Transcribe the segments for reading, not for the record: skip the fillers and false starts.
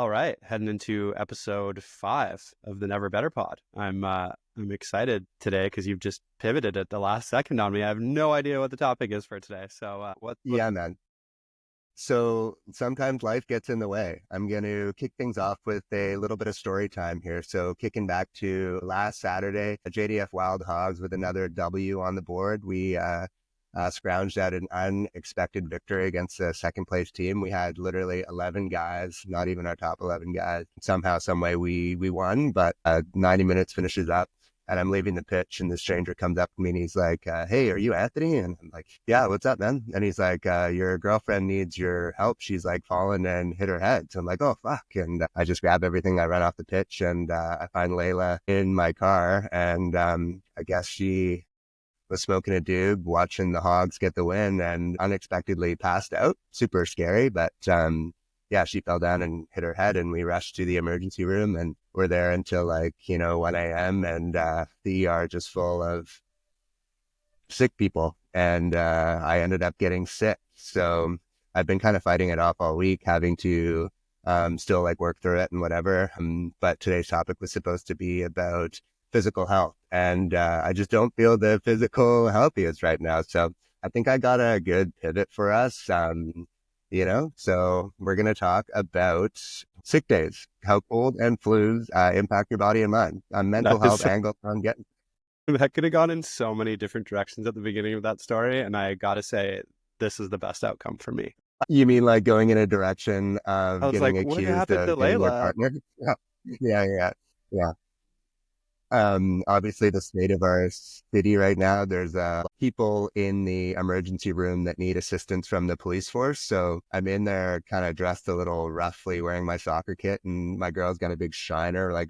All right, heading into episode 5 of the Never Better Pod. I'm excited today because you've just pivoted at the last second on me. I have no idea what the topic is for today. So what? Yeah, man. So sometimes life gets in the way. I'm going to kick things off with a little bit of story time here. So kicking back to last Saturday, JDF Wild Hogs with another W on the board. We scrounged out an unexpected victory against the second place team. We had literally 11 guys, not even our top 11 guys. Somehow, some way we won, but 90 minutes finishes up. And I'm leaving the pitch and the stranger comes up to me and he's like, hey, are you Anthony? And I'm like, yeah, what's up, man? And he's like, your girlfriend needs your help. She's like fallen and hit her head. So I'm like, oh, fuck. And I just grab everything. I run off the pitch and I find Layla in my car. And I guess she was smoking a doob, watching the Hogs get the win and unexpectedly passed out. Super scary. But yeah, she fell down and hit her head and we rushed to the emergency room and we're there until 1 a.m. and the ER just full of sick people. And I ended up getting sick. So I've been kind of fighting it off all week, having to still work through it and whatever. But today's topic was supposed to be about physical health. And I just don't feel the physical healthiest right now. So I think I got a good pivot for us. So we're going to talk about sick days, how cold and flus impact your body and mind. Mental health angle on getting. That could have gone in so many different directions at the beginning of that story. And I got to say, this is the best outcome for me. You mean going in a direction of getting what accused happened to of getting your Layla? partner? Yeah. Obviously the state of our city right now, there's people in the emergency room that need assistance from the police force. So I'm in there kind of dressed a little roughly, wearing my soccer kit, and my girl's got a big shiner right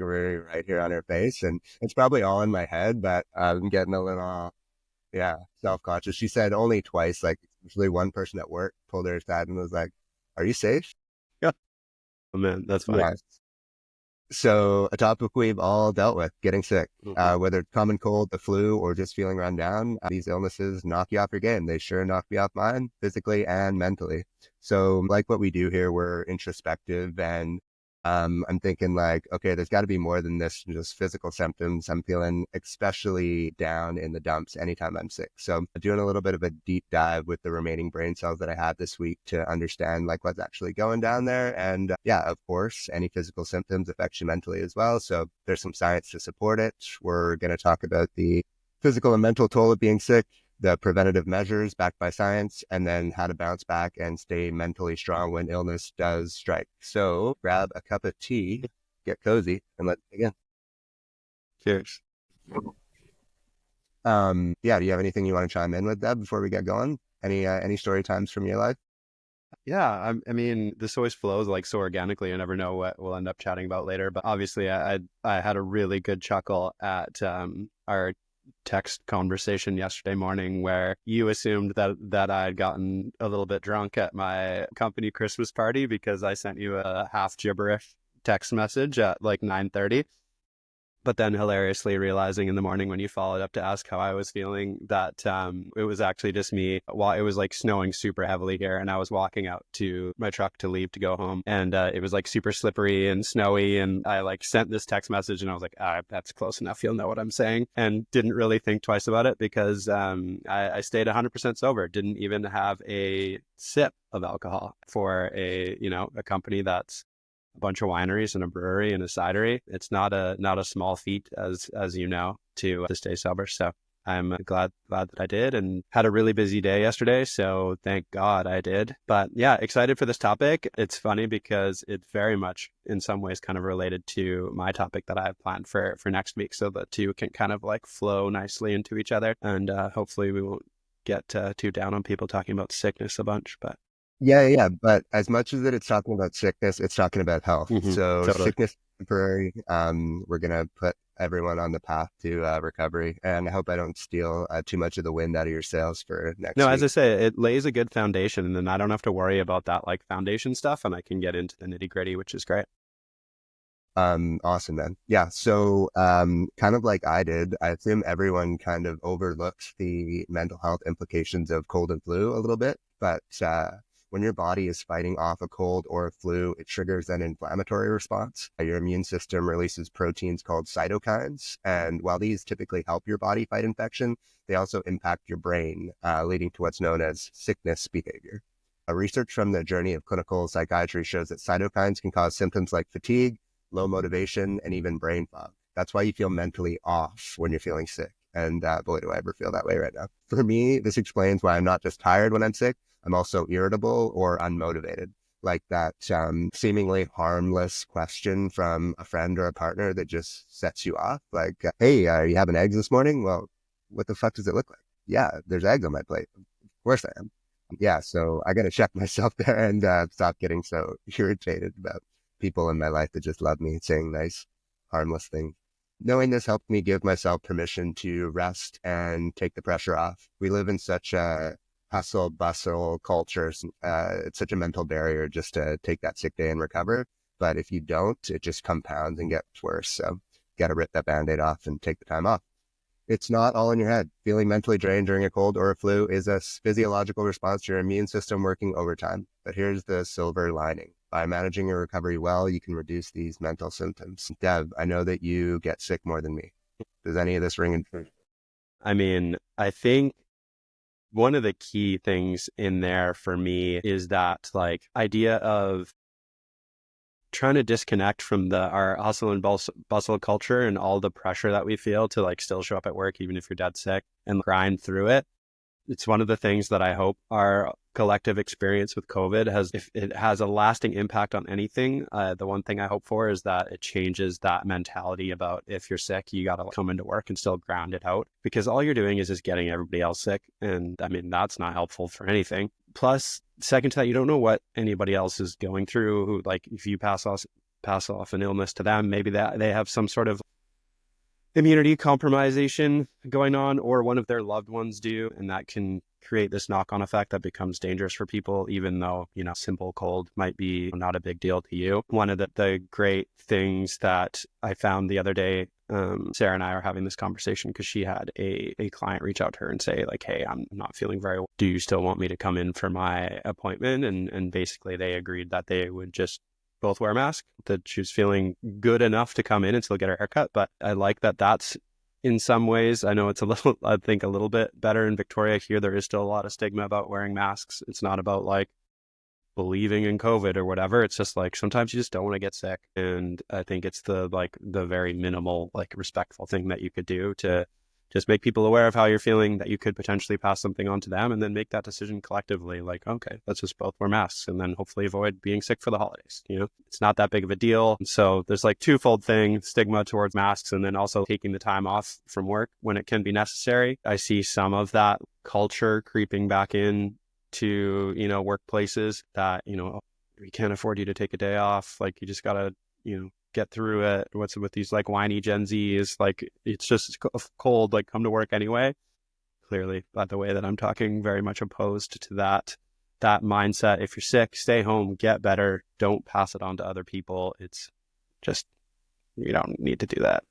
here on her face. And it's probably all in my head, but I'm getting a little, self-conscious. She said only twice, usually one person at work pulled her aside and was like, are you safe? Yeah. Oh man, that's funny. Yeah. So a topic we've all dealt with, getting sick, whether it's common cold, the flu, or just feeling run down. These illnesses knock you off your game. They sure knock me off mine, physically and mentally. So like what we do here, we're introspective and I'm thinking okay, there's got to be more than this, just physical symptoms. I'm feeling especially down in the dumps anytime I'm sick. So doing a little bit of a deep dive with the remaining brain cells that I had this week to understand what's actually going down there. And of course, any physical symptoms affect you mentally as well. So there's some science to support it. We're going to talk about the physical and mental toll of being sick, the preventative measures backed by science, and then how to bounce back and stay mentally strong when illness does strike. So grab a cup of tea, get cozy, and let's begin. Cheers. Do you have anything you want to chime in with, Deb, before we get going? Any story times from your life? Yeah, I mean, this always flows so organically. You never know what we'll end up chatting about later. But obviously, I had a really good chuckle at our text conversation yesterday morning where you assumed that I had gotten a little bit drunk at my company Christmas party because I sent you a half gibberish text message at 9:30. But then hilariously realizing in the morning when you followed up to ask how I was feeling that it was actually just me. While it was snowing super heavily here and I was walking out to my truck to leave to go home and it was super slippery and snowy and I sent this text message and I was like, that's close enough. You'll know what I'm saying. And didn't really think twice about it because I stayed 100% sober. Didn't even have a sip of alcohol for a company that's a bunch of wineries and a brewery and a cidery. It's not a small feat, as you know, to stay sober. So I'm glad that I did and had a really busy day yesterday. So thank God I did. But yeah, excited for this topic. It's funny because it's very much in some ways kind of related to my topic that I have planned for next week. So the two can kind of flow nicely into each other. And hopefully we won't get too down on people talking about sickness a bunch, but Yeah. But as much as it's talking about sickness, it's talking about health. So totally. Sickness is temporary. We're going to put everyone on the path to recovery. And I hope I don't steal too much of the wind out of your sails for next week. As I say, it lays a good foundation and then I don't have to worry about that foundation stuff and I can get into the nitty gritty, which is great. Awesome, man. Yeah. So, kind of like I did, I assume everyone kind of overlooks the mental health implications of cold and flu a little bit, but, When your body is fighting off a cold or a flu, it triggers an inflammatory response. Your immune system releases proteins called cytokines. And while these typically help your body fight infection, they also impact your brain, leading to what's known as sickness behavior. Research from the Journey of Clinical Psychiatry shows that cytokines can cause symptoms like fatigue, low motivation, and even brain fog. That's why you feel mentally off when you're feeling sick. And boy, do I ever feel that way right now. For me, this explains why I'm not just tired when I'm sick, I'm also irritable or unmotivated. Like that seemingly harmless question from a friend or a partner that just sets you off. Like, hey, are you having eggs this morning? Well, what the fuck does it look like? Yeah, there's eggs on my plate. Of course I am. Yeah, so I got to check myself there and stop getting so irritated about people in my life that just love me saying nice, harmless things. Knowing this helped me give myself permission to rest and take the pressure off. We live in such a hustle, bustle culture. It's such a mental barrier just to take that sick day and recover. But if you don't, it just compounds and gets worse. So got to rip that Band-Aid off and take the time off. It's not all in your head. Feeling mentally drained during a cold or a flu is a physiological response to your immune system working overtime. But here's the silver lining. By managing your recovery well, you can reduce these mental symptoms. Dev, I know that you get sick more than me. Does any of this ring in true? I mean, I think one of the key things in there for me is that like idea of trying to disconnect from our hustle and bustle culture and all the pressure that we feel to like still show up at work, even if you're dead sick, and grind through it. It's one of the things that I hope our collective experience with COVID if it has a lasting impact on anything, the one thing I hope for is that it changes that mentality about if you're sick, you got to come into work and still ground it out, because all you're doing is just getting everybody else sick. And I mean, that's not helpful for anything. Plus, second to that, you don't know what anybody else is going through, who like if you pass off an illness to them, maybe that they have some sort of immunity compromisation going on, or one of their loved ones do, and that can create this knock-on effect that becomes dangerous for people, even though, you know, simple cold might be not a big deal to you. One of the great things that I found the other day, Sarah and I are having this conversation because she had a client reach out to her and say like, hey, I'm not feeling very well. Do you still want me to come in for my appointment? And basically they agreed that they would just both wear masks, that she was feeling good enough to come in and still get her haircut. But I like that that's in some ways, I know it's I think a little bit better in Victoria. Here, there is still a lot of stigma about wearing masks. It's not about like believing in COVID or whatever. It's just like, sometimes you just don't want to get sick. And I think it's the very minimal, like respectful thing that you could do to just make people aware of how you're feeling, that you could potentially pass something on to them, and then make that decision collectively. Like, okay, let's just both wear masks and then hopefully avoid being sick for the holidays. You know, it's not that big of a deal. So there's like twofold thing, stigma towards masks, and then also taking the time off from work when it can be necessary. I see some of that culture creeping back in to, you know, workplaces that, you know, we can't afford you to take a day off. Like, you just gotta, you know, get through it. What's with these like whiny Gen Zs? Like, it's just cold, like come to work anyway. Clearly, by the way that I'm talking, very much opposed to that mindset. If you're sick, stay home, get better. Don't pass it on to other people. It's just, you don't need to do that.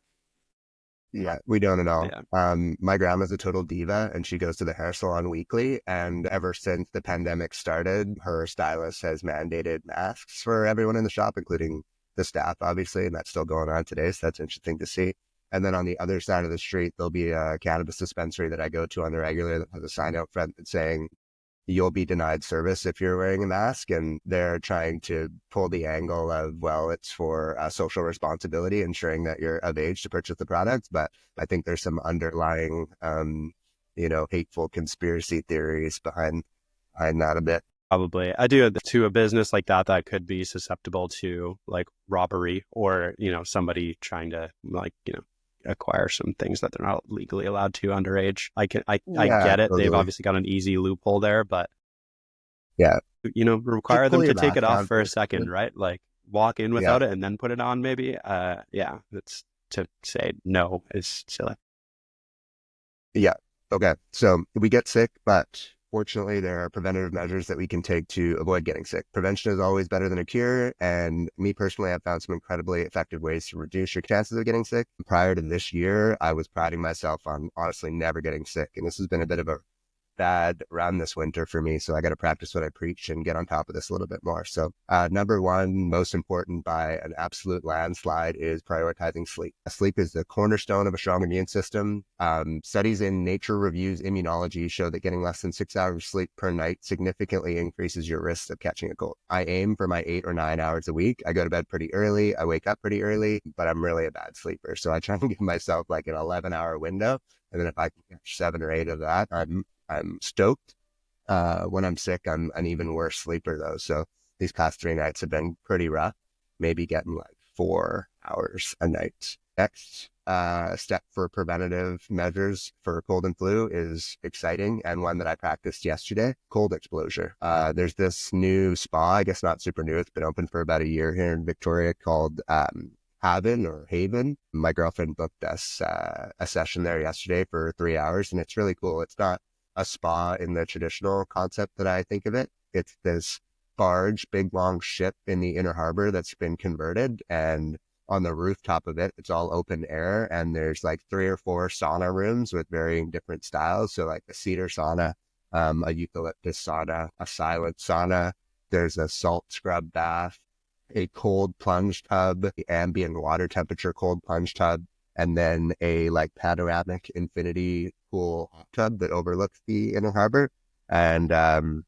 Yeah, we don't at all. Yeah. My grandma's a total diva and she goes to the hair salon weekly. And ever since the pandemic started, her stylist has mandated masks for everyone in the shop, including the staff, obviously. And that's still going on today. So that's interesting to see. And then on the other side of the street, there'll be a cannabis dispensary that I go to on the regular that has a sign out front that's saying, you'll be denied service if you're wearing a mask. And they're trying to pull the angle of, well, it's for social responsibility, ensuring that you're of age to purchase the products. But I think there's some underlying, hateful conspiracy theories behind that a bit. Probably. I do, to a business like that could be susceptible to like robbery, or, you know, somebody trying to like, you know, acquire some things that they're not legally allowed to underage. I get it. Totally. They've obviously got an easy loophole there, but yeah, you know, require them to take it off for a second, good. right? Like walk in without it and then put it on maybe. It's to say no is silly. Yeah. Okay. So we get sick, but fortunately there are preventative measures that we can take to avoid getting sick. Prevention is always better than a cure. And me personally, I've found some incredibly effective ways to reduce your chances of getting sick. Prior to this year, I was priding myself on honestly never getting sick. And this has been a bit of a bad run this winter for me. So I got to practice what I preach and get on top of this a little bit more. So number one, most important by an absolute landslide, is prioritizing sleep. Sleep is the cornerstone of a strong immune system. Studies in Nature Reviews Immunology show that getting less than 6 hours of sleep per night significantly increases your risk of catching a cold. I aim for my 8 or 9 hours a week. I go to bed pretty early. I wake up pretty early, but I'm really a bad sleeper. So I try and give myself like an 11-hour window. And then if I can catch 7 or 8 of that, I'm stoked. When I'm sick, I'm an even worse sleeper though. So these past 3 nights have been pretty rough. Maybe getting like 4 hours a night. Next step for preventative measures for cold and flu is exciting, and one that I practiced yesterday: cold exposure. There's this new spa, I guess not super new, it's been open for about a year here in Victoria, called Haven. My girlfriend booked us a session there yesterday for 3 hours, and it's really cool. It's not a spa in the traditional concept that I think of it. It's this barge, big long ship in the inner harbor that's been converted, and on the rooftop of it, it's all open air, and there's like 3 or 4 sauna rooms with varying different styles. So like a cedar sauna, a eucalyptus sauna, a silent sauna. There's a salt scrub bath, a cold plunge tub, the ambient water temperature cold plunge tub, and then a like panoramic infinity pool hot tub that overlooks the inner harbor. And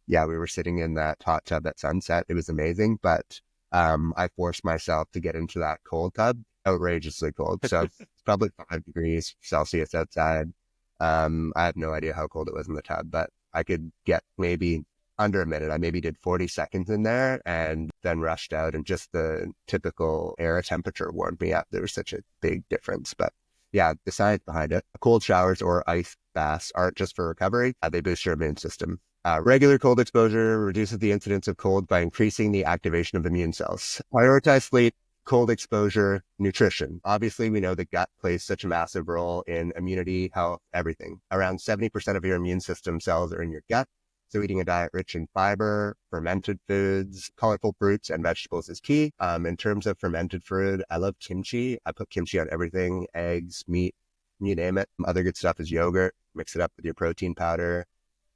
yeah, we were sitting in that hot tub at sunset. It was amazing, but I forced myself to get into that cold tub, outrageously cold. So it's probably 5 degrees Celsius outside. I have no idea how cold it was in the tub, but I could get maybe under a minute. I maybe did 40 seconds in there and then rushed out, and just the typical air temperature warmed me up. There was such a big difference. But yeah, the science behind it. Cold showers or ice baths aren't just for recovery. They boost your immune system. Regular cold exposure reduces the incidence of cold by increasing the activation of immune cells. Prioritize sleep, cold exposure, nutrition. Obviously, we know the gut plays such a massive role in immunity, health, everything. Around 70% of your immune system cells are in your gut. So eating a diet rich in fiber, fermented foods, colorful fruits, and vegetables is key. In terms of fermented food, I love kimchi. I put kimchi on everything: eggs, meat, you name it. Other good stuff is yogurt. Mix it up with your protein powder.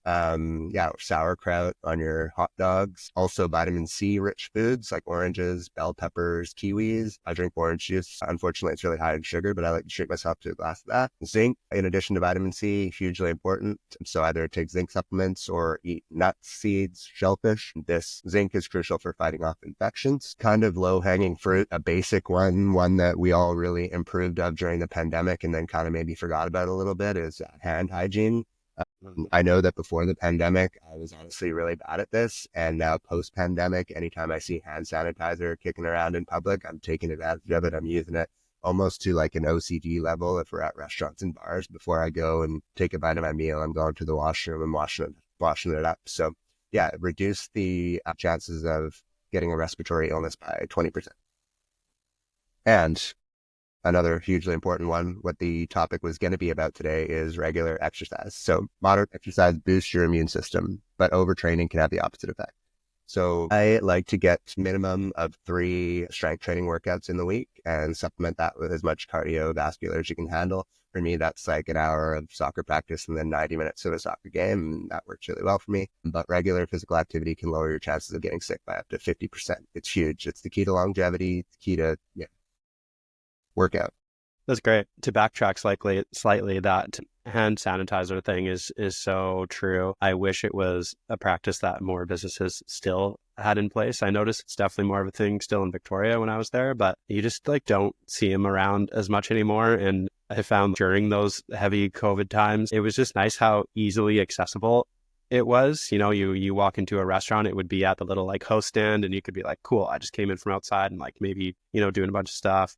Yeah, sauerkraut on your hot dogs. Also vitamin C rich foods like oranges, bell peppers, kiwis. I drink orange juice. Unfortunately, it's really high in sugar, but I like to treat myself to a glass of that. Zinc, in addition to vitamin C, hugely important. So either take zinc supplements or eat nuts, seeds, shellfish. This zinc is crucial for fighting off infections. Kind of low hanging fruit, a basic one that we all really improved of during the pandemic and then kind of maybe forgot about a little bit, is hand hygiene. I know that before the pandemic, I was honestly really bad at this. And now post-pandemic, anytime I see hand sanitizer kicking around in public, I'm taking advantage of it. I'm using it almost to like an OCD level. If we're at restaurants and bars, before I go and take a bite of my meal, I'm going to the washroom and washing it up. So yeah, reduce the chances of getting a respiratory illness by 20%. And another hugely important one, what the topic was going to be about today, is regular exercise. So moderate exercise boosts your immune system, but overtraining can have the opposite effect. So I like to get minimum of 3 strength training workouts in the week and supplement that with as much cardiovascular as you can handle. For me, that's like an hour of soccer practice and then 90 minutes of a soccer game. And that works really well for me. But regular physical activity can lower your chances of getting sick by up to 50%. It's huge. It's the key to longevity. It's the key to workout. That's great. To backtrack slightly, that hand sanitizer thing is so true. I wish it was a practice that more businesses still had in place. I noticed it's definitely more of a thing still in Victoria when I was there, but you just like don't see them around as much anymore. And I found during those heavy COVID times, it was just nice how easily accessible it was. You know, you walk into a restaurant, it would be at the little like host stand, and you could be like, cool, I just came in from outside and like maybe, doing a bunch of stuff,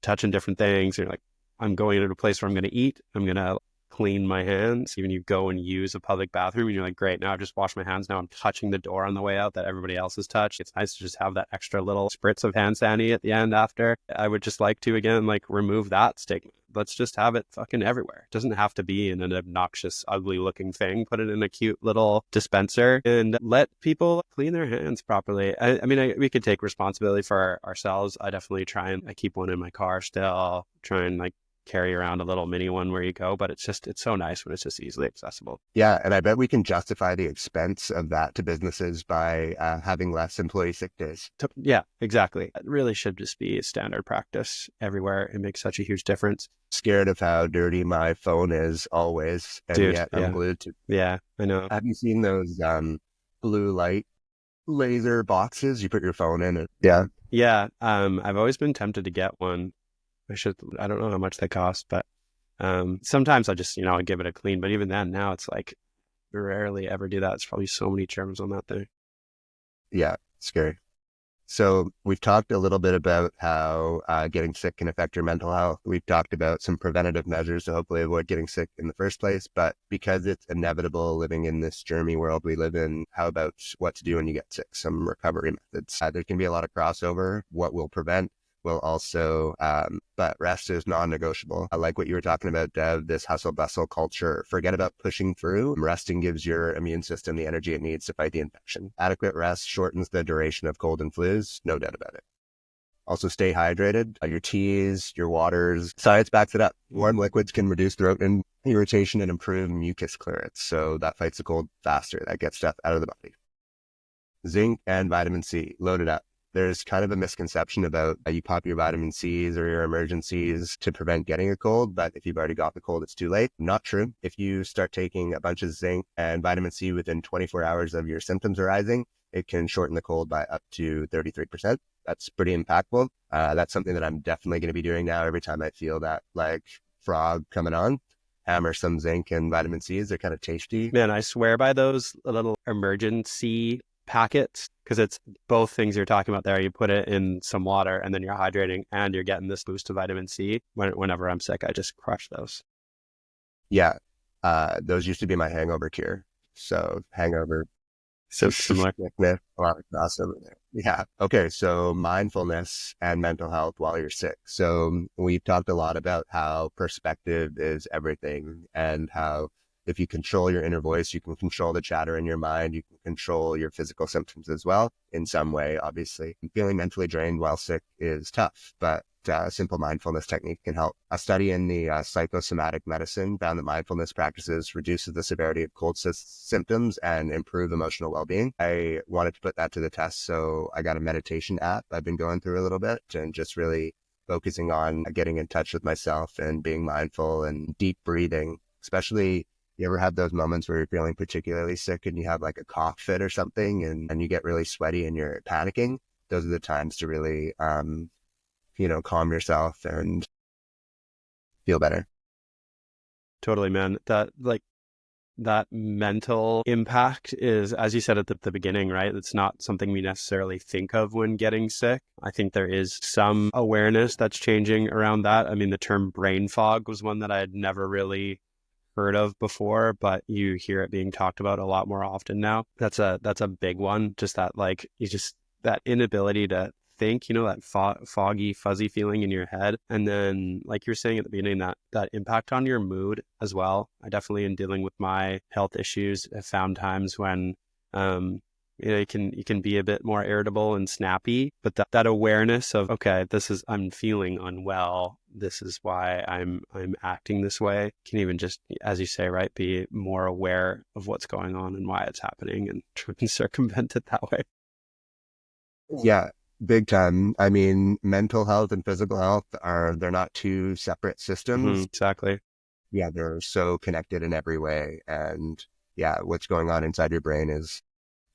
touching different things. And you're like, I'm going into a place where I'm going to eat. I'm going to clean my hands. Even you go and use a public bathroom and you're like, great, now I've just washed my hands. Now I'm touching the door on the way out that everybody else has touched. It's nice to just have that extra little spritz of hand sanitizer at the end after. I would just like to, again, like remove that stigma. Let's just have it fucking everywhere. It doesn't have to be in an obnoxious, ugly looking thing. Put it in a cute little dispenser and let people clean their hands properly. I mean, we could take responsibility for ourselves. I definitely try and I keep one in my car still. Try and like carry around a little mini one where you go, but it's so nice when it's just easily accessible. Yeah. And I bet we can justify the expense of that to businesses by having less employee sick days. Yeah, exactly. It really should just be a standard practice everywhere. It makes such a huge difference. Scared of how dirty my phone is always, and Dude, yet I'm yeah. glued to. Yeah, I know. Have you seen those blue light laser boxes? You put your phone in it. Yeah. Yeah, I've always been tempted to get one. I don't know how much they cost, but sometimes I just, I give it a clean. But even then, now it's like we rarely ever do that. It's probably so many germs on that thing. Yeah. Scary. So we've talked a little bit about how getting sick can affect your mental health. We've talked about some preventative measures to hopefully avoid getting sick in the first place. But because it's inevitable living in this germy world we live in, how about what to do when you get sick? Some recovery methods. There can be a lot of crossover. What will prevent will also, but rest is non-negotiable. I like what you were talking about, Dev, this hustle bustle culture. Forget about pushing through. Resting gives your immune system the energy it needs to fight the infection. Adequate rest shortens the duration of cold and flus, no doubt about it. Also stay hydrated. Your teas, your waters, science backs it up. Warm liquids can reduce throat and irritation and improve mucus clearance. So that fights the cold faster. That gets stuff out of the body. Zinc and vitamin C, load it up. There's kind of a misconception about you pop your vitamin C's or your emergencies to prevent getting a cold, but if you've already got the cold, it's too late. Not true. If you start taking a bunch of zinc and vitamin C within 24 hours of your symptoms arising, it can shorten the cold by up to 33%. That's pretty impactful. That's something that I'm definitely going to be doing now every time I feel that like frog coming on. Hammer some zinc and vitamin C's. They're kind of tasty. Man, I swear by those little emergency packets, because it's both things you're talking about there. You put it in some water and then you're hydrating and you're getting this boost of vitamin C. Whenever I'm sick, I just crush those. Yeah. Those used to be my hangover cure. So hangover. So similar. A lot of crossover there. Yeah. Okay. So mindfulness and mental health while you're sick. So we've talked a lot about how perspective is everything and how if you control your inner voice, you can control the chatter in your mind. You can control your physical symptoms as well in some way, obviously. Feeling mentally drained while sick is tough, but a simple mindfulness technique can help. A study in the psychosomatic medicine found that mindfulness practices reduces the severity of cold symptoms and improve emotional well-being. I wanted to put that to the test, so I got a meditation app I've been going through a little bit and just really focusing on getting in touch with myself and being mindful and deep breathing. Especially, you ever have those moments where you're feeling particularly sick and you have like a cough fit or something and you get really sweaty and you're panicking? Those are the times to really calm yourself and feel better. Totally, man. That mental impact is, as you said at the beginning, right? It's not something we necessarily think of when getting sick. I think there is some awareness that's changing around that. I mean, the term brain fog was one that I had never really heard of before, but you hear it being talked about a lot more often now. That's a big one. Just that, that inability to think, that foggy, fuzzy feeling in your head. And then, like you're saying at the beginning, that impact on your mood as well. I definitely, in dealing with my health issues, have found times when, you can be a bit more irritable and snappy, but that awareness of, okay, I'm feeling unwell. This is why I'm acting this way, can even just, as you say, right, be more aware of what's going on and why it's happening and try and circumvent it that way. Yeah, big time. I mean, mental health and physical health they're not two separate systems. Exactly. Yeah, they're so connected in every way. And yeah, what's going on inside your brain is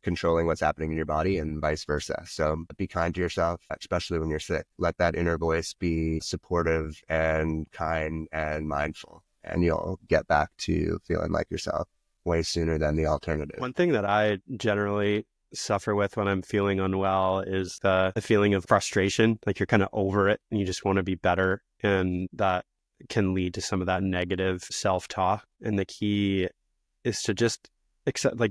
controlling what's happening in your body and vice versa. So be kind to yourself, especially when you're sick. Let that inner voice be supportive and kind and mindful, and you'll get back to feeling like yourself way sooner than the alternative. One thing that I generally suffer with when I'm feeling unwell is the feeling of frustration. Like you're kind of over it and you just want to be better. And that can lead to some of that negative self-talk. And the key is to just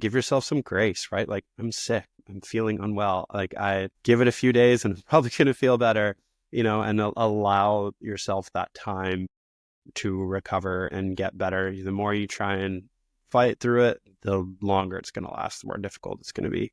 give yourself some grace, right? Like, I'm sick, I'm feeling unwell. Like, I give it a few days and I'm probably going to feel better, and allow yourself that time to recover and get better. The more you try and fight through it, the longer it's going to last, the more difficult it's going to be.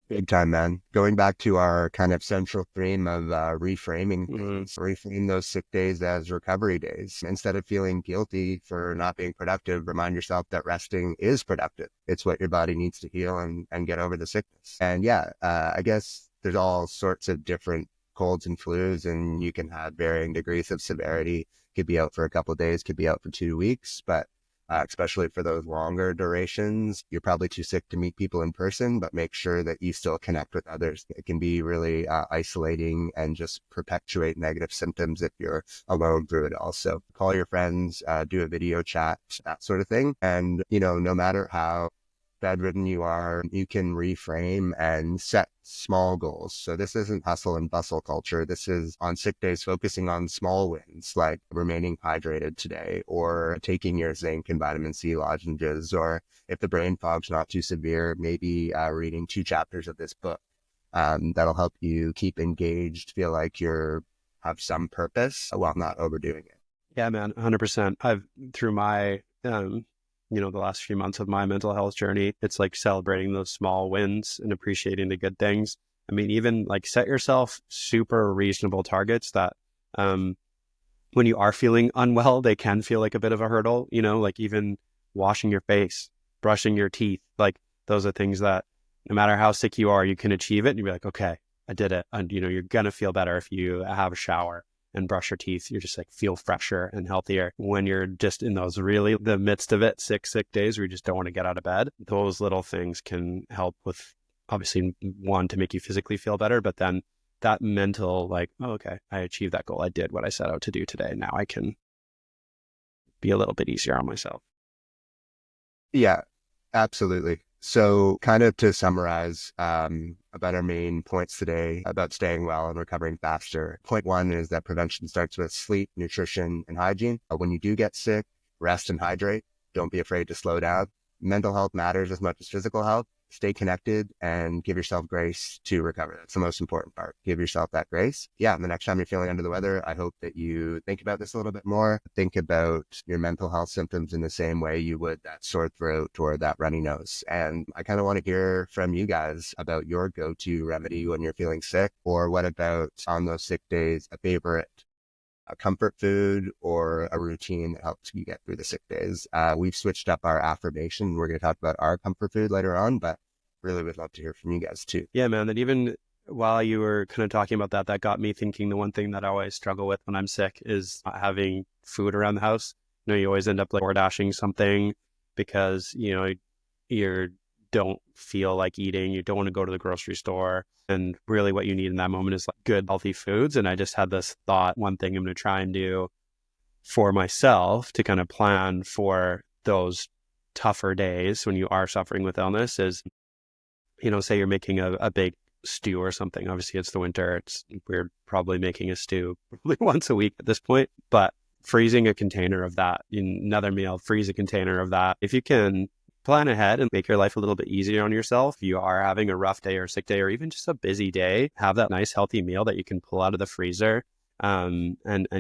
Big time, man. Going back to our kind of central theme of reframing Mhm. things, reframe those sick days as recovery days. Instead of feeling guilty for not being productive, remind yourself that resting is productive. It's what your body needs to heal and get over the sickness. And yeah, I guess there's all sorts of different colds and flus, and you can have varying degrees of severity. Could be out for a couple of days, could be out for 2 weeks, but especially for those longer durations. You're probably too sick to meet people in person, but make sure that you still connect with others. It can be really isolating and just perpetuate negative symptoms if you're alone through it all. So call your friends, do a video chat, that sort of thing. And, no matter how bedridden you are, you can reframe and set small goals. So this isn't hustle and bustle culture. This is on sick days, focusing on small wins, like remaining hydrated today, or taking your zinc and vitamin C lozenges, or if the brain fog's not too severe, maybe reading 2 chapters of this book. That'll help you keep engaged, feel like you're have some purpose while not overdoing it. Yeah, man, 100%. I've through my the last few months of my mental health journey, it's like celebrating those small wins and appreciating the good things. I mean, even like set yourself super reasonable targets that when you are feeling unwell, they can feel like a bit of a hurdle, like even washing your face, brushing your teeth, like those are things that no matter how sick you are, you can achieve it and you'll be like, okay, I did it. And you're going to feel better if you have a shower and brush your teeth. You're just like feel fresher and healthier. When you're just in those really the midst of it, sick days where you just don't want to get out of bed, those little things can help with obviously one to make you physically feel better, but then that mental like, oh, okay, I achieved that goal. I did what I set out to do today. Now I can be a little bit easier on myself. Yeah, absolutely. So kind of to summarize about our main points today about staying well and recovering faster. Point one is that prevention starts with sleep, nutrition, and hygiene. When you do get sick, rest and hydrate. Don't be afraid to slow down. Mental health matters as much as physical health. Stay connected and give yourself grace to recover. That's the most important part. Give yourself that grace. Yeah. And the next time you're feeling under the weather, I hope that you think about this a little bit more. Think about your mental health symptoms in the same way you would that sore throat or that runny nose. And I kind of want to hear from you guys about your go-to remedy when you're feeling sick, or what about on those sick days, a comfort food or a routine that helps you get through the sick days. We've switched up our affirmation. We're going to talk about our comfort food later on, but really would love to hear from you guys too. Yeah, man. That even while you were kind of talking about that, that got me thinking the one thing that I always struggle with when I'm sick is not having food around the house. You always end up like door dashing something because, you don't feel like eating. You don't want to go to the grocery store. And really what you need in that moment is like good, healthy foods. And I just had this thought, one thing I'm going to try and do for myself to kind of plan for those tougher days when you are suffering with illness is, say you're making a big stew or something. Obviously, it's the winter. We're probably making a stew probably once a week at this point, but freezing a container of that in another meal, freeze a container of that. If you can plan ahead and make your life a little bit easier on yourself, if you are having a rough day or sick day or even just a busy day, have that nice healthy meal that you can pull out of the freezer and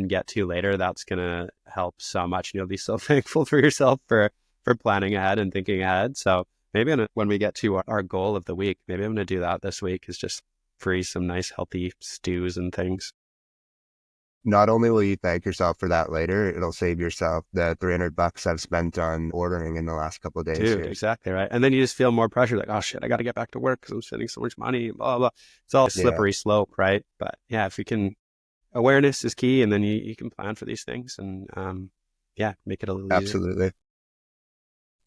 get to later. That's gonna help so much. And you'll be so thankful for yourself for planning ahead and thinking ahead. So maybe when we get to our goal of the week, maybe I'm gonna do that this week is just freeze some nice healthy stews and things. Not only will you thank yourself for that later, it'll save yourself the $300 I've spent on ordering in the last couple of days Dude, here. exactly right. And then you just feel more pressure, like, oh shit, I got to get back to work because I'm spending so much money, blah, blah. It's all a Yeah, slippery slope, right? But yeah, if you can, awareness is key, and then you can plan for these things and yeah, make it a little easier. absolutely.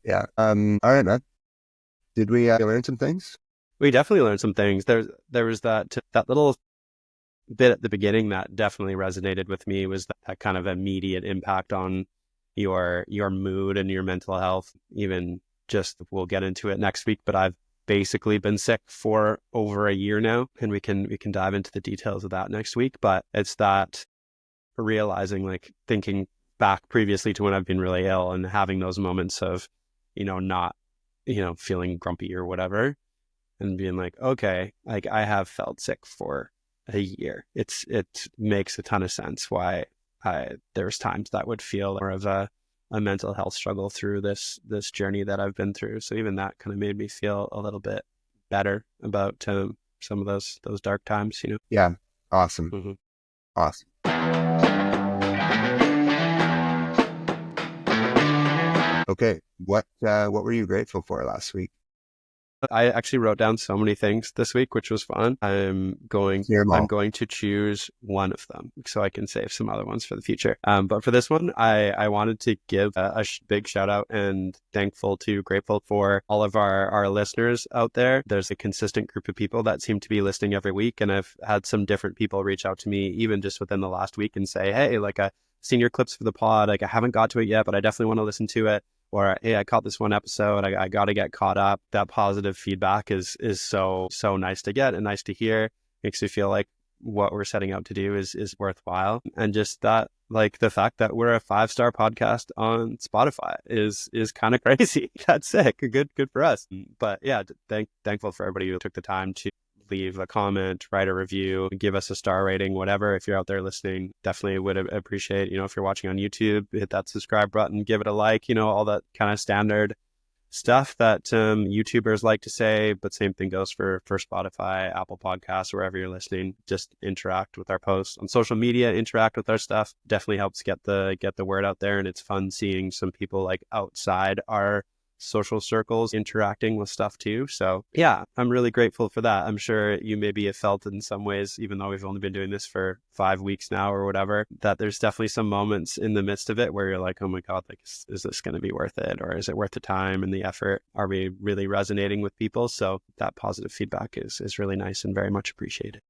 Yeah. All right, man. Did we learn some things? We definitely learned some things. There was that little bit at the beginning that definitely resonated with me was that kind of immediate impact on your mood and your mental health. Even just we'll get into it next week, but I've basically been sick for over a year now, and we can dive into the details of that next week. But it's that realizing, like thinking back previously to when I've been really ill and having those moments of, not, feeling grumpy or whatever, and being like, okay, like I have felt sick for a year. It makes a ton of sense why there's times that would feel more of a mental health struggle through this journey that I've been through. So even that kind of made me feel a little bit better about some of those dark times, you know. Yeah. Awesome. Mm-hmm. Awesome. Okay. What were you grateful for last week? I actually wrote down so many things this week, which was fun. Hear them I'm all. going to choose one of them so I can save some other ones for the future. But for this one, I wanted to give a big shout out and grateful for all of our listeners out there. There's a consistent group of people that seem to be listening every week, and I've had some different people reach out to me even just within the last week and say, hey, like I've seen your clips for the pod. Like I haven't got to it yet, but I definitely want to listen to it. Or, hey, I caught this one episode. I got to get caught up. That positive feedback is so nice to get and nice to hear. Makes me feel like what we're setting out to do is worthwhile. And just that, like the fact that we're a 5-star podcast on Spotify is kind of crazy. That's sick. Good for us. But yeah, thankful for everybody who took the time to leave a comment, write a review, give us a star rating, whatever. If you're out there listening, definitely would appreciate, if you're watching on YouTube, hit that subscribe button, give it a like, all that kind of standard stuff that YouTubers like to say. But same thing goes for Spotify, Apple Podcasts, wherever you're listening. Just interact with our posts on social media, interact with our stuff. Definitely helps get the word out there. And it's fun seeing some people like outside our social circles interacting with stuff too. So yeah, I'm really grateful for that. I'm sure you maybe have felt in some ways, even though we've only been doing this for 5 weeks now or whatever, that there's definitely some moments in the midst of it where you're like, oh my God, like, is this going to be worth it? Or is it worth the time and the effort? Are we really resonating with people? So that positive feedback is really nice and very much appreciated.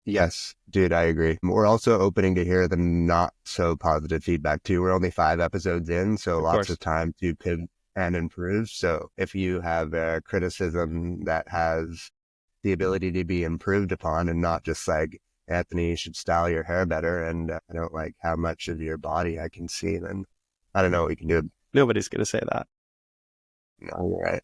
Yes, dude, I agree. We're also opening to hear the not so positive feedback too. We're only 5 episodes in, so lots of time to pivot and improve. So if you have a criticism that has the ability to be improved upon and not just like, Anthony, you should style your hair better, and I don't like how much of your body I can see, then I don't know what we can do. Nobody's going to say that. No, you're right.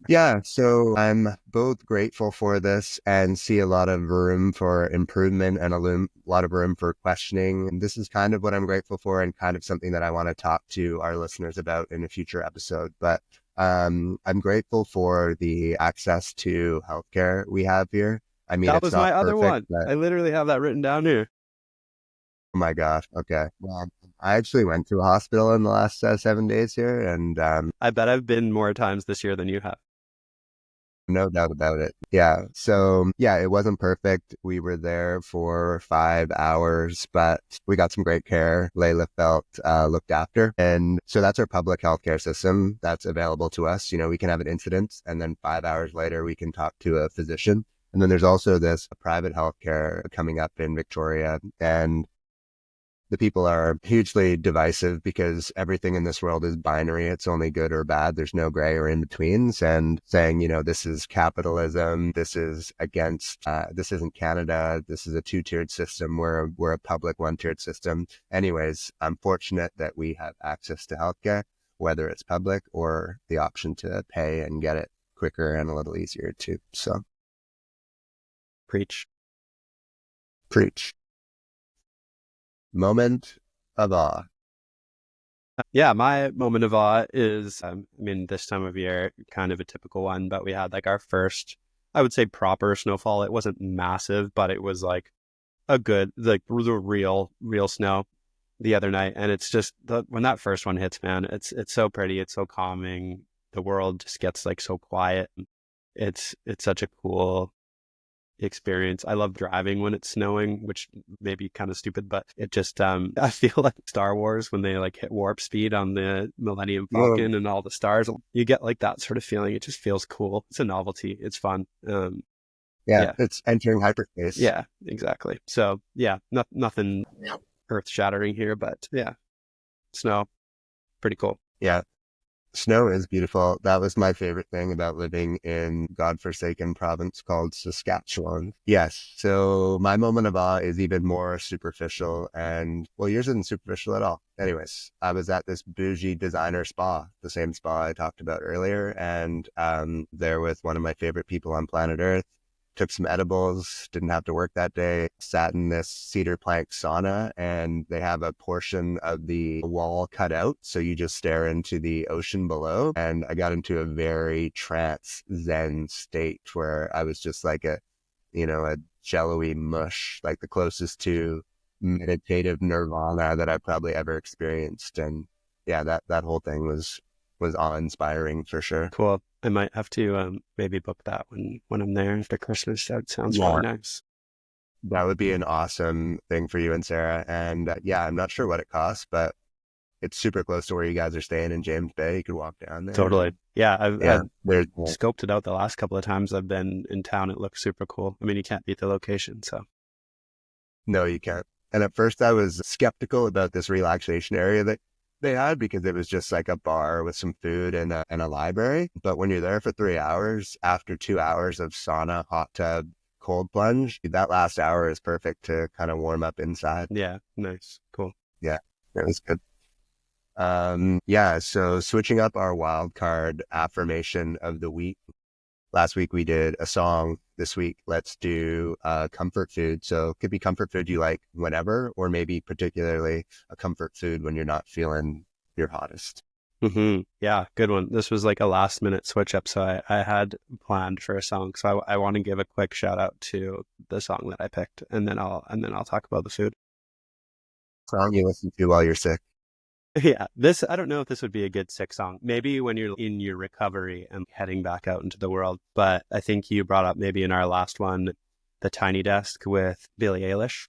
Yeah, so I'm both grateful for this and see a lot of room for improvement and a lot of room for questioning. And this is kind of what I'm grateful for and kind of something that I want to talk to our listeners about in a future episode. But I'm grateful for the access to healthcare we have here. I mean, that it's was not my other perfect, one. I literally have that written down here. Oh my gosh. Okay. Well, I actually went to a hospital in the last 7 days here, and I bet I've been more times this year than you have. no doubt about it. Yeah. So yeah, it wasn't perfect. We were there for 5 hours, but we got some great care. Layla felt looked after. And so that's our public healthcare system that's available to us. We can have an incident and then 5 hours later we can talk to a physician. And then there's also this private healthcare coming up in Victoria, and the people are hugely divisive because everything in this world is binary. It's only good or bad. There's no gray or in betweens, and saying, this is capitalism. This is against, this isn't Canada. This is a 2-tiered system. We're a public 1-tiered system. Anyways, I'm fortunate that we have access to healthcare, whether it's public or the option to pay and get it quicker and a little easier too. So Preach. Moment of awe. Yeah, my moment of awe is, this time of year, kind of a typical one, but we had like our first, I would say, proper snowfall. It wasn't massive, but it was like a good, like the real snow the other night. And it's just when that first one hits, man, it's so pretty. It's so calming. The world just gets like so quiet. It's such a cool experience. I love driving when it's snowing, which may be kind of stupid, but it just I feel like Star Wars when they like hit warp speed on the Millennium Falcon and all the stars. You get like that sort of feeling. It just feels cool. It's a novelty. It's fun. Yeah, it's entering hyperspace. Yeah, exactly. So yeah, nothing earth shattering here, but yeah, snow, pretty cool. Yeah. Snow is beautiful. That was my favorite thing about living in godforsaken province called Saskatchewan. Yes. So my moment of awe is even more superficial, and well, yours isn't superficial at all. Anyways, I was at this bougie designer spa, the same spa I talked about earlier, and there with one of my favorite people on planet Earth. took some edibles, didn't have to work that day, sat in this cedar plank sauna, and they have a portion of the wall cut out. So you just stare into the ocean below. And I got into a very trance zen state where I was just like a jello-y mush, like the closest to meditative nirvana that I've probably ever experienced. And yeah, that whole thing was awe-inspiring for sure. Cool. I might have to maybe book that when I'm there after Christmas. That sounds Yeah, really nice. that would be an awesome thing for you and Sarah. And yeah, I'm not sure what it costs, but it's super close to where you guys are staying in James Bay. You could walk down there. Totally. Yeah, Yeah, I've there's scoped it out the last couple of times I've been in town. It looks super cool. I mean, you can't beat the location. So no, you can't. And at first I was skeptical about this relaxation area that they had because it was just like a bar with some food and a library. But when you're there for 3 hours, after 2 hours of sauna, hot tub, cold plunge, that last hour is perfect to kind of warm up inside. yeah, nice. Cool. Yeah, it was good. So switching up our wild card affirmation of the week. Last week we did a song. This week, let's do comfort food. So it could be comfort food you like whenever, or maybe particularly a comfort food when you're not feeling your hottest. Mm-hmm. Yeah, good one. This was like a last minute switch up. So I had planned for a song. So I want to give a quick shout out to the song that I picked, and then I'll talk about the food. Song you listen to while you're sick. Yeah, I don't know if this would be a good sick song. Maybe when you're in your recovery and heading back out into the world. But I think you brought up maybe in our last one, The Tiny Desk with Billie Eilish.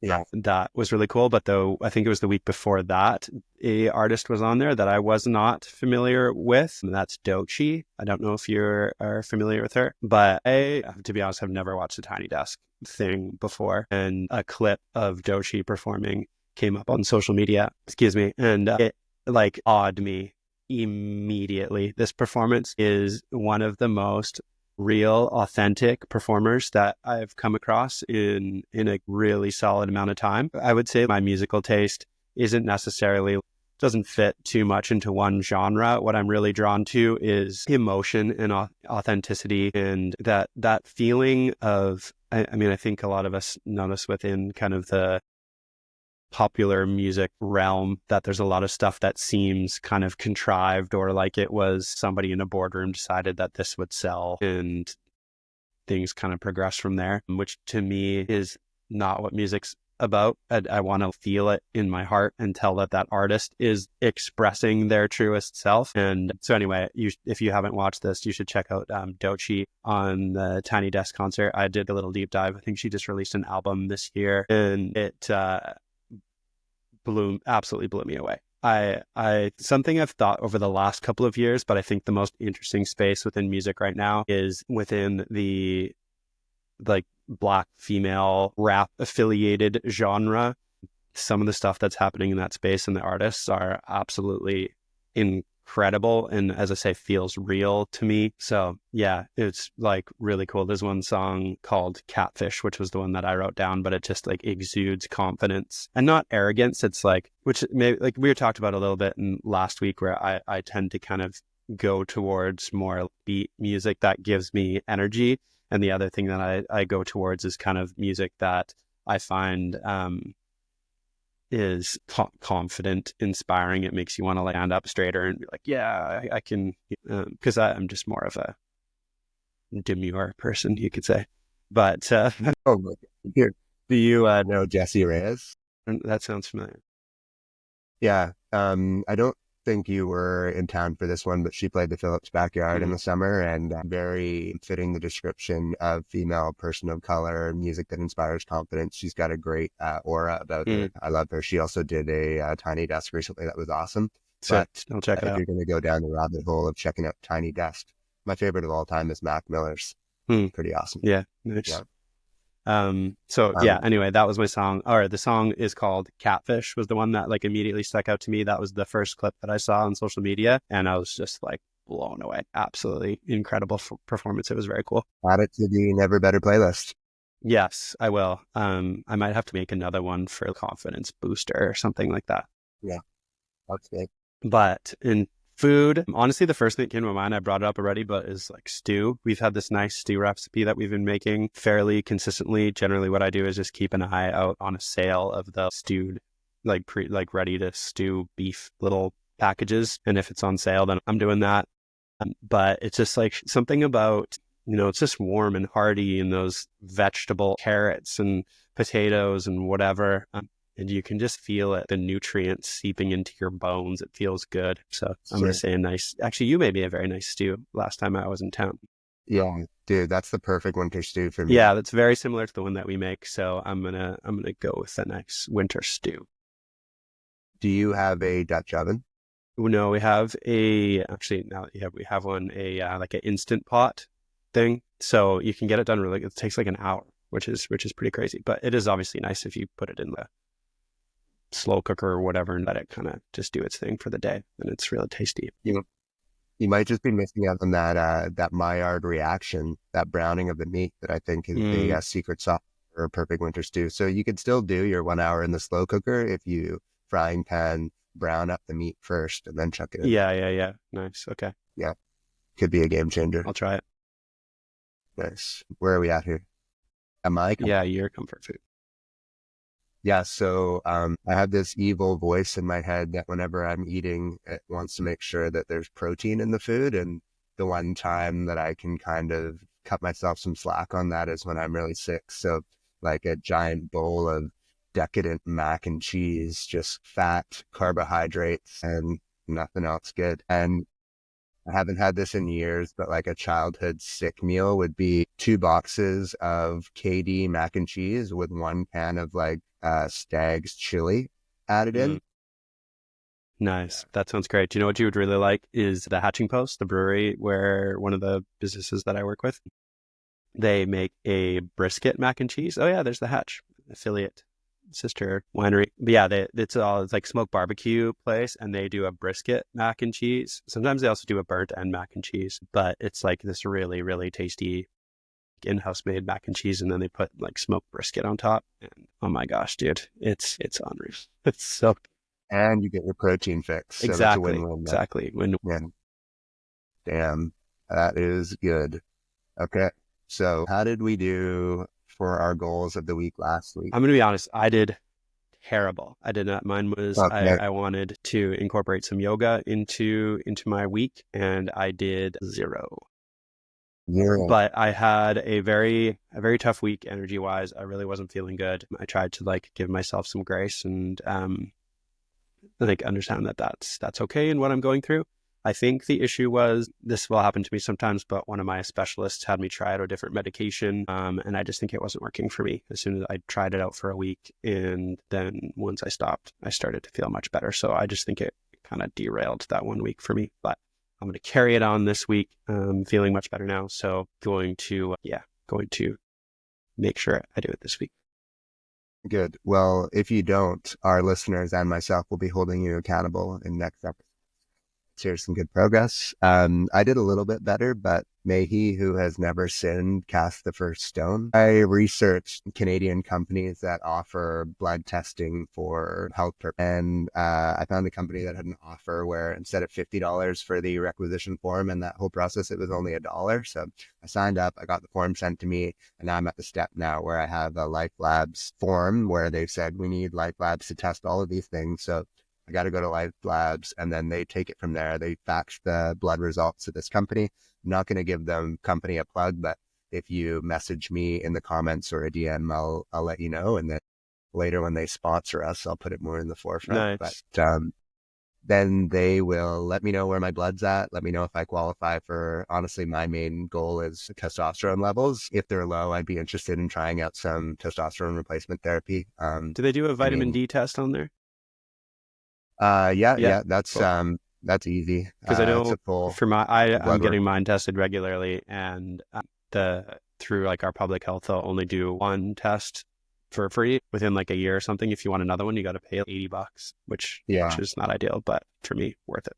Yeah. That was really cool. But though I think it was the week before that, a artist was on there that I was not familiar with. And that's Doechii. I don't know if you are familiar with her, but I, to be honest, have never watched the Tiny Desk thing before. And a clip of Doechii performing came up on social media, and it like awed me immediately. This performance is one of the most real, authentic performers that I've come across in a really solid amount of time. I would say my musical taste doesn't fit too much into one genre. What I'm really drawn to is emotion and authenticity, and that feeling of, I mean, I think a lot of us notice within kind of the popular music realm that there's a lot of stuff that seems kind of contrived, or like it was somebody in a boardroom decided that this would sell and things kind of progress from there, which to me is not what music's about. I want to feel it in my heart and tell that artist is expressing their truest self. And so anyway, if you haven't watched this, you should check out Doechii on the Tiny Desk concert. I did a little deep dive. I think she just released an album this year, and it absolutely blew me away. Something I've thought over the last couple of years, but I think the most interesting space within music right now is within the like Black female rap affiliated genre. Some of the stuff that's happening in that space and the artists are absolutely incredible, and as I say, feels real to me. So yeah, it's like really cool. There's one song called Catfish, which was the one that I wrote down, but it just like exudes confidence and not arrogance. It's like, which maybe like we were talked about a little bit in last week, where I tend to kind of go towards more beat music that gives me energy. And the other thing that I go towards is kind of music that I find is confident, inspiring. It makes you want to like stand up straighter and be like, yeah, I can, because I'm just more of a demure person, you could say. But Oh, here. Do you know Jessie Reyes? that sounds familiar. Yeah. I don't think you were in town for this one, but she played the Phillips Backyard in the summer, and very fitting the description of female person of color, music that inspires confidence. She's got a great aura about her. I love her. She also did a Tiny Desk recently that was awesome. So But I'll check it if out. you're going to go down the rabbit hole of checking out Tiny Desk, my favorite of all time is Mac Miller's. Pretty awesome. Yeah, nice. Yeah. Anyway, that was my song. Or the song is called Catfish, was the one that like immediately stuck out to me. That was the first clip that I saw on social media, and I was just like blown away. Absolutely incredible performance. It was very cool. Add it to the Never Better playlist. Yes, I will. I might have to make another one for confidence booster or something like that. Yeah, that's good. But in Food, honestly, the first thing that came to my mind, I brought it up already, but is like stew. We've had this nice stew recipe that we've been making fairly consistently. Generally, what I do is just keep an eye out on a sale of the stewed, like ready to stew beef little packages. And if it's on sale, then I'm doing that. But it's just like something about, it's just warm and hearty, and those vegetable carrots and potatoes and whatever. And you can just feel it, the nutrients seeping into your bones. It feels good. So I'm going to say actually, you made me a very nice stew last time I was in town. Yeah, dude, that's the perfect winter stew for me. Yeah, that's very similar to the one that we make. So I'm gonna go with the nice winter stew. Do you have a Dutch oven? No, we have we have one, like an instant pot thing. So you can get it done really, it takes like an hour, which is pretty crazy. But it is obviously nice if you put it in the slow cooker or whatever and let it kind of just do its thing for the day. And it's really tasty. You might just be missing out on that Maillard reaction, that browning of the meat that I think is the secret sauce for a perfect winter stew. So you could still do your 1 hour in the slow cooker if you frying pan brown up the meat first and then chuck it in. Yeah. Nice. Okay. Yeah. Could be a game changer. I'll try it. Nice. Where are we at here? Your comfort food. Yeah, so I have this evil voice in my head that whenever I'm eating, it wants to make sure that there's protein in the food. And the one time that I can kind of cut myself some slack on that is when I'm really sick. So like a giant bowl of decadent mac and cheese, just fat, carbohydrates, and nothing else good. And I haven't had this in years, but like a childhood sick meal would be 2 boxes of KD mac and cheese with 1 can of like Stag's chili added in. Nice. That sounds great. Do you know what you would really like is the Hatching Post, the brewery where one of the businesses that I work with, they make a brisket mac and cheese. Oh yeah, there's the Hatch affiliate sister winery. But yeah, it's like smoked barbecue place, and they do a brisket mac and cheese. Sometimes they also do a burnt end mac and cheese, but it's like this really, really tasty in-house made mac and cheese, and then they put like smoked brisket on top. And oh my gosh, dude, it's unreal. It's so, and you get your protein fix. So exactly, that's a win-win. Exactly. Damn, that is good. Okay, so how did we do for our goals of the week last week? I'm gonna be honest, I did terrible. I did not. Mine was okay. I wanted to incorporate some yoga into my week, and I did zero. But I had a very tough week energy wise. I really wasn't feeling good. I tried to like give myself some grace and like understand that that's okay in what I'm going through. I think the issue was, this will happen to me sometimes, but one of my specialists had me try out a different medication, and I just think it wasn't working for me. As soon as I tried it out for a week, and then once I stopped, I started to feel much better. So I just think it kind of derailed that 1 week for me. But I'm going to carry it on this week. Feeling much better now. So going to make sure I do it this week. Good. Well, if you don't, our listeners and myself will be holding you accountable in next episode. Here's some good progress. I did a little bit better, but may he who has never sinned cast the first stone. I researched Canadian companies that offer blood testing for health purposes, and I found a company that had an offer where instead of $50 for the requisition form and that whole process, it was only $1. So I signed up, I got the form sent to me, and now I'm at the step now where I have a Life Labs form where they've said we need Life Labs to test all of these things. So I got to go to Life Labs, and then they take it from there. They fax the blood results to this company. I'm not going to give them company a plug, but if you message me in the comments or a DM, I'll let you know. And then later when they sponsor us, I'll put it more in the forefront. Nice. But then they will let me know where my blood's at. Let me know if I qualify for, honestly, my main goal is testosterone levels. If they're low, I'd be interested in trying out some testosterone replacement therapy. Do they do a vitamin D test on there? Yeah, that's cool. That's easy. Because I know I'm getting mine tested regularly, and through like our public health, they'll only do 1 test for free within like a year or something. If you want another one, you got to pay $80, which is not ideal, but for me, worth it.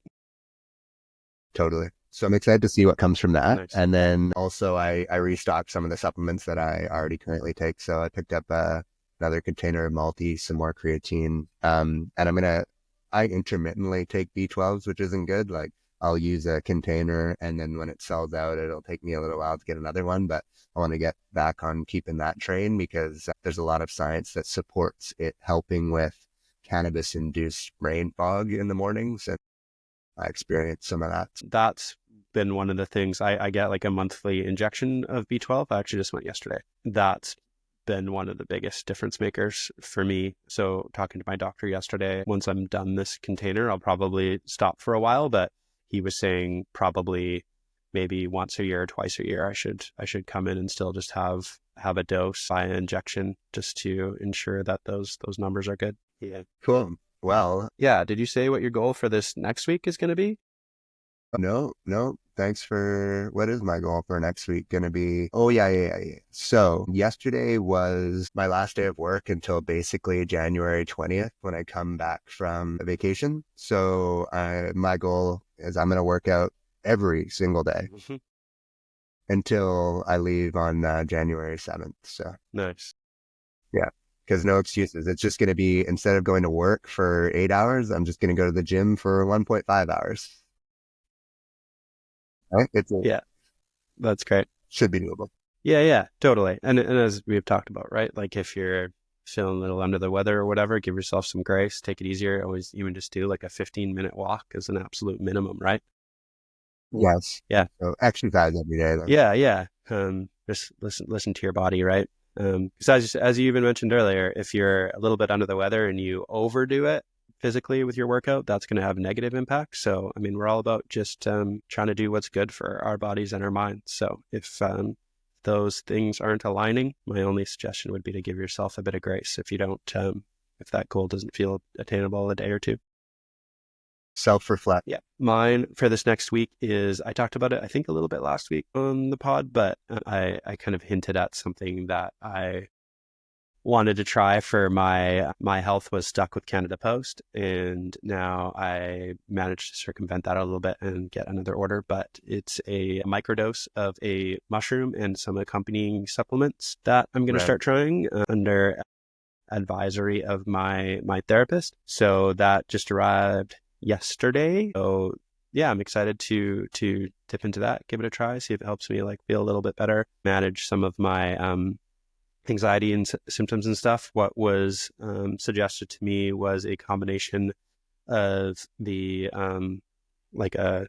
Totally. So I'm excited to see what comes from that. Nice. And then also I restocked some of the supplements that I already currently take. So I picked up another container of multi, some more creatine, and I intermittently take B12s, which isn't good. Like I'll use a container, and then when it sells out, it'll take me a little while to get another one. But I want to get back on keeping that train because there's a lot of science that supports it helping with cannabis-induced brain fog in the mornings. And I experienced some of that. That's been one of the things. I get like a monthly injection of B12. I actually just went yesterday. That's been one of the biggest difference makers for me. So talking to my doctor yesterday, once I'm done this container, I'll probably stop for a while, but he was saying probably maybe once a year or twice a year, I should come in and still just have a dose via injection just to ensure that those numbers are good. Yeah. Cool. Well, yeah. Did you say what your goal for this next week is going to be? No. Thanks for, what is my goal for next week going to be? Oh, yeah. So yesterday was my last day of work until basically January 20th when I come back from vacation. So my goal is I'm going to work out every single day until I leave on January 7th. So nice. Yeah. Because no excuses. It's just going to be, instead of going to work for 8 hours, I'm just going to go to the gym for 1.5 hours. Right? Yeah, that's great. Should be doable. Yeah, totally. And as we've talked about, right? Like if you're feeling a little under the weather or whatever, give yourself some grace, take it easier. Always even just do like a 15-minute walk as an absolute minimum, right? Yes. Yeah. So exercise every day. Yeah. Just listen to your body, right? Because as you even mentioned earlier, if you're a little bit under the weather and you overdo it physically with your workout, that's going to have negative impact. So, I mean, we're all about just trying to do what's good for our bodies and our minds. So if those things aren't aligning, my only suggestion would be to give yourself a bit of grace if you don't, if that goal doesn't feel attainable a day or two. Self-reflect. Yeah. Mine for this next week is, I talked about it, I think a little bit last week on the pod, but I kind of hinted at something that I wanted to try for my health was stuck with Canada Post, and now I managed to circumvent that a little bit and get another order, but it's a microdose of a mushroom and some accompanying supplements that I'm going to start trying under advisory of my therapist. So that just arrived yesterday. So yeah, I'm excited to dip into that, give it a try, see if it helps me like feel a little bit better, manage some of my anxiety and symptoms and stuff. What was suggested to me was a combination of the like a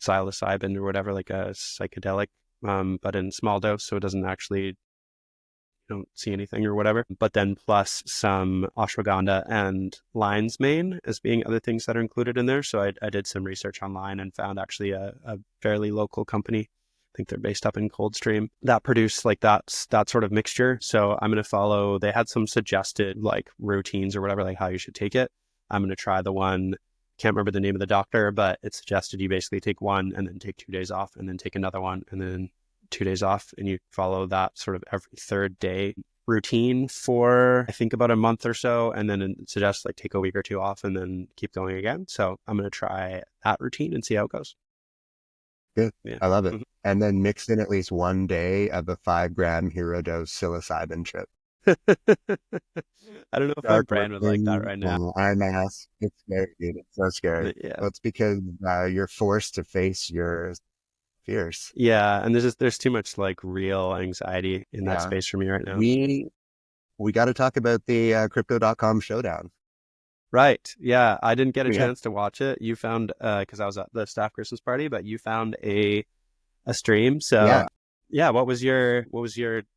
psilocybin or whatever, like a psychedelic, but in small dose, so it doesn't actually, you don't see anything or whatever. But then plus some ashwagandha and lion's mane as being other things that are included in there. So I did some research online and found actually a fairly local company, I think they're based up in Coldstream, that produce like that sort of mixture. So I'm going to follow, they had some suggested like routines or whatever, like how you should take it. I'm going to try the one, can't remember the name of the doctor, but it suggested you basically take one and then take 2 days off and then take another one and then 2 days off. And you follow that sort of every third day routine for, I think, about a month or so. And then it suggests like take a week or two off and then keep going again. So I'm going to try that routine and see how it goes. Good. Yeah. I love it. Mm-hmm. And then mixed in at least 1 day of a 5-gram hero dose psilocybin trip. I don't know if my brain would like that right now. Eye mask. It's scary, dude. It's so scary. Yeah. Well, it's because you're forced to face your fears. Yeah. And there's too much like real anxiety in that space for me right now. We got to talk about the crypto.com showdown. Right. Yeah. I didn't get a chance to watch it. You found, because I was at the staff Christmas party, but you found a stream. So yeah, what was your,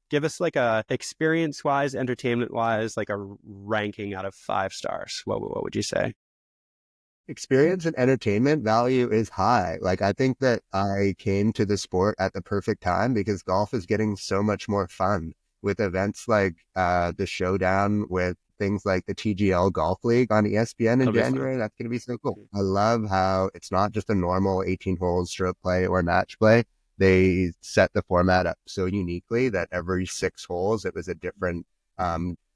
give us like a experience wise, entertainment wise, like a ranking out of 5 stars. What would you say? Experience and entertainment value is high. Like, I think that I came to the sport at the perfect time because golf is getting so much more fun with events like the showdown, with things like the TGL Golf League on ESPN in January. That's going to be so cool. I love how it's not just a normal 18 holes stroke play or match play. They set the format up so uniquely that every 6 holes, it was a different.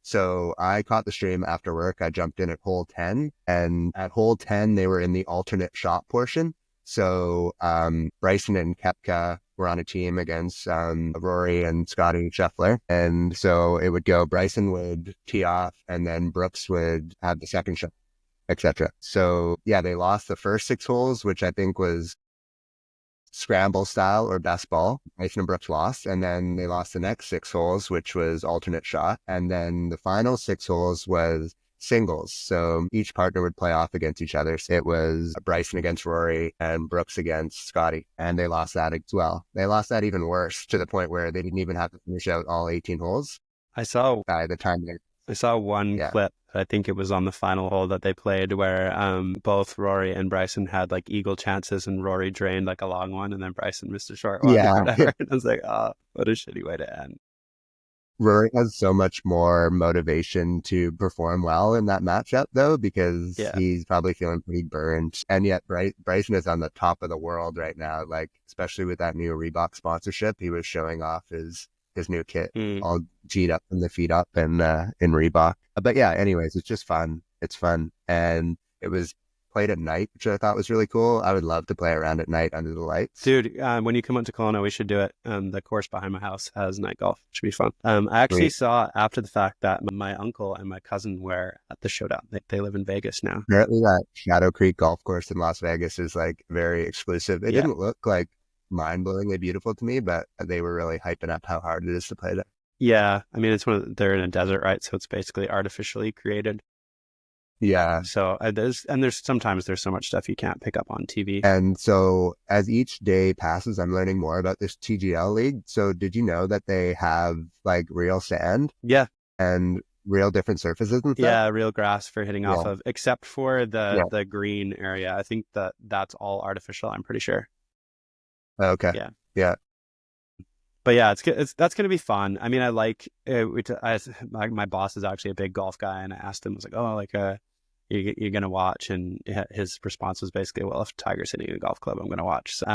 So I caught the stream after work. I jumped in at hole 10, and at hole 10, they were in the alternate shot portion. So Bryson and Koepka were on a team against Rory and Scotty Scheffler. And so it would go, Bryson would tee off, and then Brooks would have the second shot. etc. So yeah, they lost the first 6 holes, which I think was scramble style or best ball. Bryson and Brooks lost, and then they lost the next 6 holes, which was alternate shot, and then the final 6 holes was singles. So each partner would play off against each other. So it was Bryson against Rory and Brooks against Scotty, and they lost that as well. They lost that even worse, to the point where they didn't even have to finish out all 18 holes I saw by the time they, I saw one yeah. clip. I think it was on the final hole that they played where both Rory and Bryson had like eagle chances, and Rory drained like a long one, and then Bryson missed a short one or Yeah. whatever. And I was like, oh, what a shitty way to end. Rory has so much more motivation to perform well in that matchup, though, because Yeah. he's probably feeling pretty burnt. And yet, Bryson is on the top of the world right now, like, especially with that new Reebok sponsorship. He was showing off his new kit, Mm. all G'd up from the feet up and in Reebok. But yeah, anyways, it's just fun. It's fun. And it was played at night, which I thought was really cool. I would love to play around at night under the lights. Dude, when you come out to Kelowna, we should do it. The course behind my house has night golf. It should be fun. I actually Sweet. saw after the fact that my uncle and my cousin were at the showdown. They live in Vegas now. Apparently that Shadow Creek golf course in Las Vegas is like very exclusive. It Yeah. didn't look like mind-blowingly beautiful to me, but they were really hyping up how hard it is to play there. Yeah. I mean, they're in a desert, right? So it's basically artificially created. Yeah. So there's sometimes there's so much stuff you can't pick up on TV. And so as each day passes, I'm learning more about this TGL league. So did you know that they have like real sand Yeah. and real different surfaces and stuff? Yeah, real grass for hitting off Yeah. of, except for Yeah. the green area. I think that's all artificial, I'm pretty sure. Okay. Yeah. Yeah. But yeah, that's going to be fun. I mean, I like my boss is actually a big golf guy, and I asked him, I was like, oh, like you're going to watch, and his response was basically, well, if Tiger's hitting a golf club, I'm going to watch. So,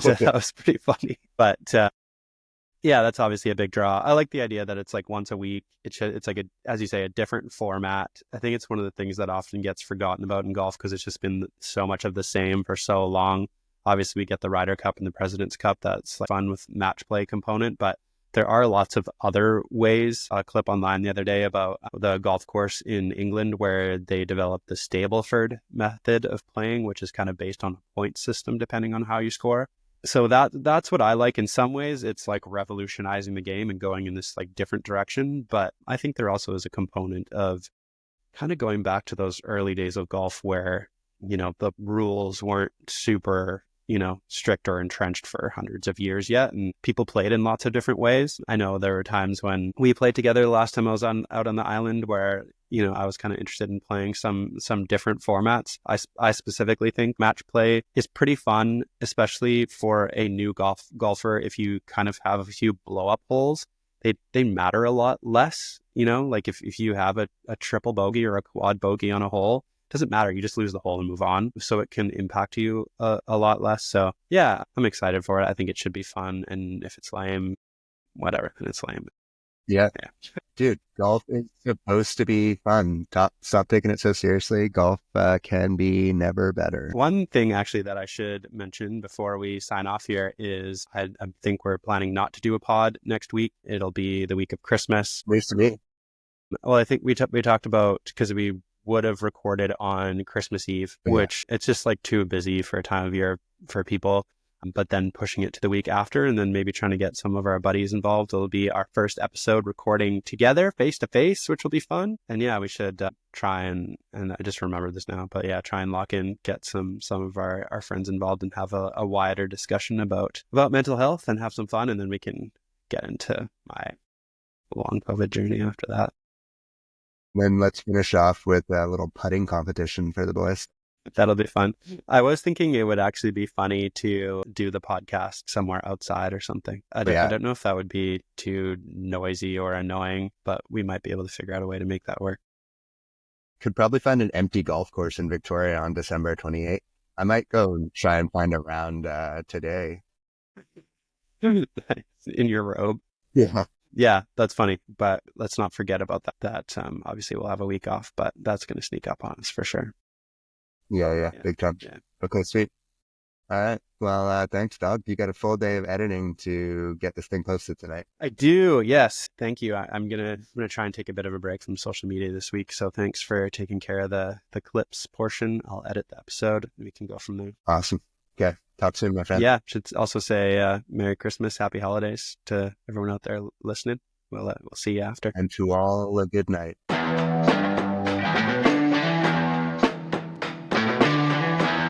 so that was pretty funny. But yeah, that's obviously a big draw. I like the idea that it's like once a week. It's like as you say, a different format. I think it's one of the things that often gets forgotten about in golf because it's just been so much of the same for so long. Obviously, we get the Ryder Cup and the President's Cup. That's like fun with match play component, but there are lots of other ways. A clip online the other day about the golf course in England where they developed the Stableford method of playing, which is kind of based on a point system depending on how you score. So that's what I like. In some ways, it's like revolutionizing the game and going in this like different direction. But I think there also is a component of kind of going back to those early days of golf where, the rules weren't super strict or entrenched for hundreds of years yet. And people played in lots of different ways. I know there were times when we played together the last time I was out on the island where, I was kind of interested in playing some different formats. I specifically think match play is pretty fun, especially for a new golfer. If you kind of have a few blow up holes, they matter a lot less, like if you have a triple bogey or a quad bogey on a hole, doesn't matter. You just lose the hole and move on. So it can impact you a lot less. So yeah, I'm excited for it. I think it should be fun. And if it's lame, whatever, then it's lame. Yeah. Yeah. Dude, golf is supposed to be fun. Stop taking it so seriously. Golf can be never better. One thing actually that I should mention before we sign off here is I think we're planning not to do a pod next week. It'll be the week of Christmas. News to me. Well, I think we talked about, because we would have recorded on Christmas Eve, which it's just like too busy for a time of year for people. But then pushing it to the week after, and then maybe trying to get some of our buddies involved. It'll be our first episode recording together face to face, which will be fun. And yeah, we should try and I just remembered this now, but yeah, try and lock in, get some of our friends involved and have a wider discussion about mental health and have some fun. And then we can get into my long COVID journey after that. Then let's finish off with a little putting competition for the boys. That'll be fun. I was thinking it would actually be funny to do the podcast somewhere outside or something. I don't know if that would be too noisy or annoying, but we might be able to figure out a way to make that work. Could probably find an empty golf course in Victoria on December 28th. I might go and try and find a round today. In your robe. Yeah. Yeah, that's funny. But let's not forget about that. Obviously, we'll have a week off, but that's going to sneak up on us for sure. Yeah. Big time. Yeah. Okay, sweet. All right. Well, thanks, Doug. You got a full day of editing to get this thing posted tonight. I do. Yes. Thank you. I'm gonna try and take a bit of a break from social media this week. So thanks for taking care of the clips portion. I'll edit the episode. We can go from there. Awesome. Okay. Talk soon, my friend. Yeah. Should also say Merry Christmas, Happy Holidays to everyone out there listening. We'll see you after. And to all a good night.